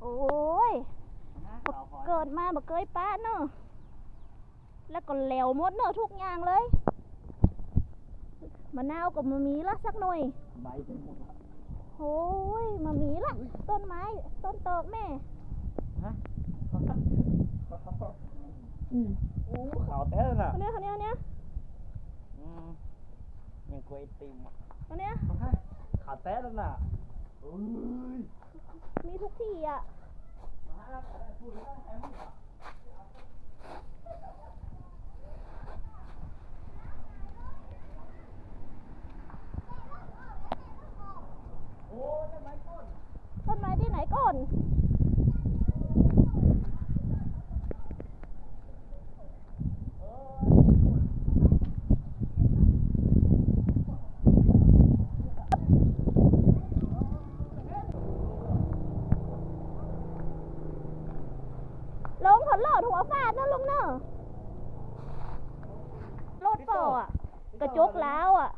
โอ้ยเกิดมาบ่เคยป้าเนอะแล้วก็เหลวหมดเนอะทุกอย่างเลยมะนาวก็มามีละสักหน่อยโอ้ยมามีละต้นไม้ต้นเติบแม่ฮะขาวแท้เลยน่ะคนนี้ยังกล้วยติมคนนี้ขาวแท้เลยน่ะมีทุกที่อ่ะต้นไม้ที่ไหนก่อนลงผลหลอดหัวฟาดนะลุงเนอะรถต่ออ่ะกระจกแล้วอ่ะ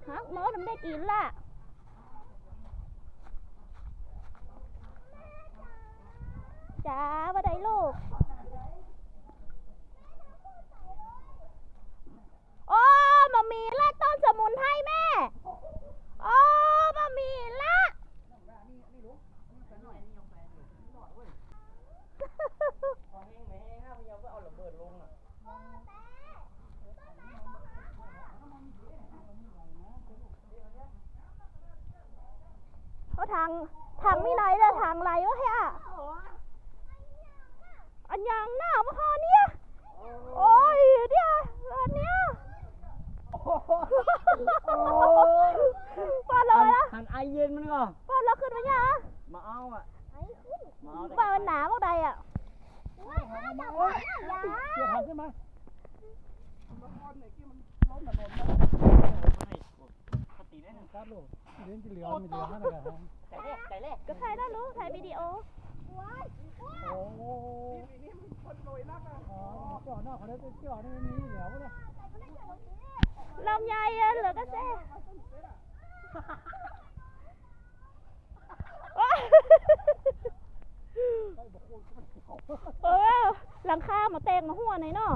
ฮักมดมันได้กินล่ะจ้าว่าได้ลูกโอ้มามีละต้นสมุนไพรแม่โอ้มามีละเขาทางมีไหนเลยทางไรวะเฮ้ยอันยังหน้ามาคอเนี้ยโอ้ยเดี๋ยวอันเนี้ยปอนเลยละหันไอเย็นมันก่อนปอนเราขึ้นมาเนี่ยมาเอาอ่ะปอนหนาเมื่อใดอ่ะเกี่ยวขาขึ้นมาตีได้หนึ่งครับลูกเล่นที่เหลือมีเหลือห้านะครับใจเล็กก็ถ่ายได้รู้ถ่ายวิดีโอโอ้นี่มันคนรวยนักอ่ะอ๋อเจาะนอกเขาได้เจาะนี่มีเหลือวะเนี่ยลำไยเหลือก็แซ่ เออหลังคามาแตงมาหัวไหนเนาะ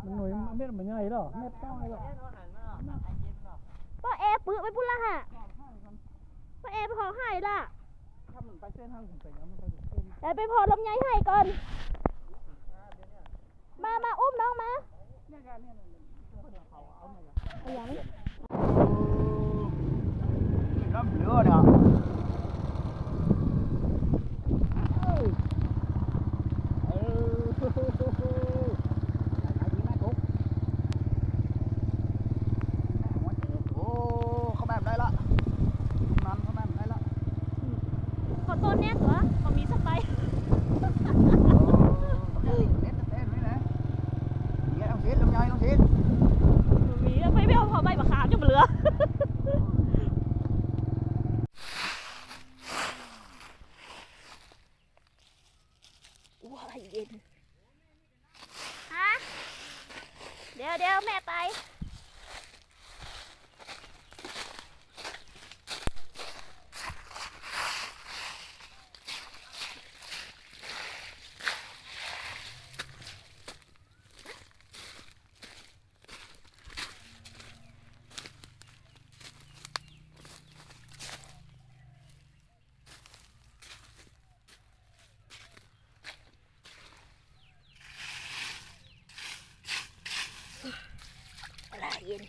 มันหน่วยเม็ดมันใหญ่หรอเม็ดต้อยหรอ ป้าแอร์ปื้อไปพุ่นละฮะป้าแอร์ไปขอให้ล่ะ ถ้ามันไปเส้นทางผมไปแล้วมันไปถึงเส้น แต่ไปพอลำไยให้ก่อน มาอุ้มน้องมา เนี่ยการเนี่ยเขาเอาไง เอาอย่างนี้ น้ำเหลือเนี่ยขอต้นแน่ตัวขอมีสักใบมีไม่เอาพอใบมะขามจะเหลือว้ายเย็นฮะเดี๋ยวแม่ไปอะไรเย็น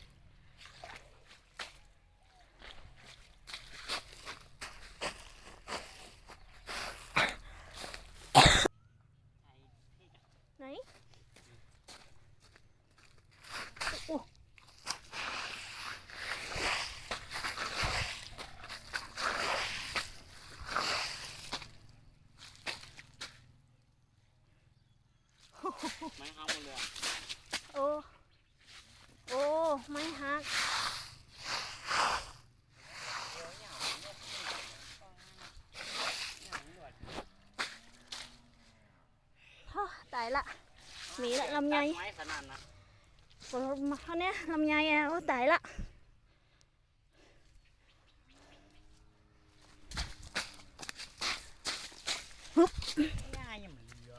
ไหนโอ้ไม่เอาหมดเลย โอ้ไม่ฮักตายละมีละลำไย ไม้ขนาดนะ มาเขาเนี้ยลำไยอ่ะโอ้ตายละ ง่ายอย่างเหมือนเรือ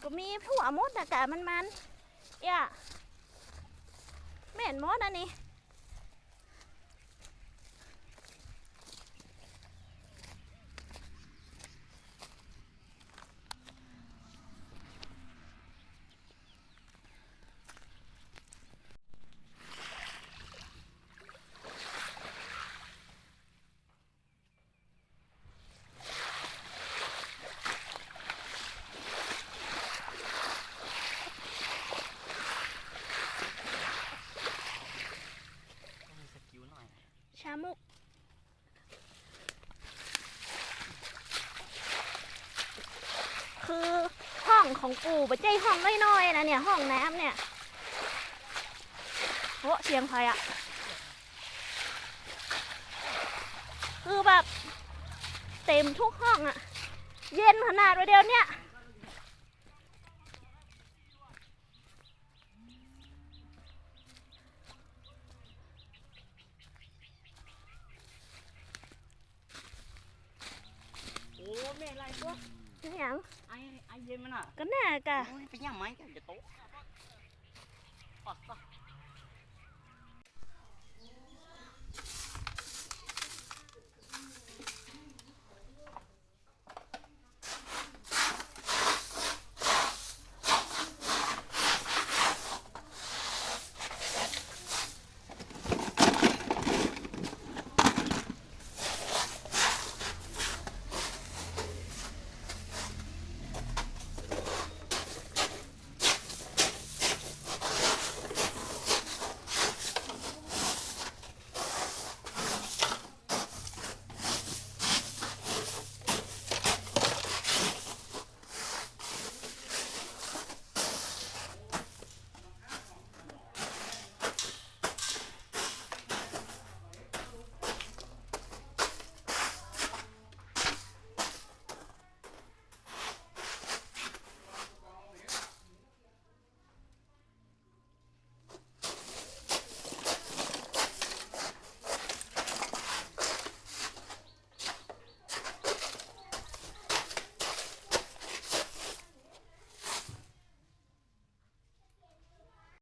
ก็มีผัวมดอากาศมันย่าแม่นมดอันนี้มีสกิลหน่อย ชามุกคือห้องของปู่ไปใจห้องน้อยๆนะเนี่ยห้องน้ำเนี่ยโอ้เสียงใครอะคือแบบเต็มทุกห้องอะเย็นขนาดว่าเดียวเนี่ย โอ้แม่ไรพวก เป็นหยัง ไอ้เย็นมันอ่ะ ก็น่ากะ โอ้ยเป็นยังไงกันจะโต๊ะ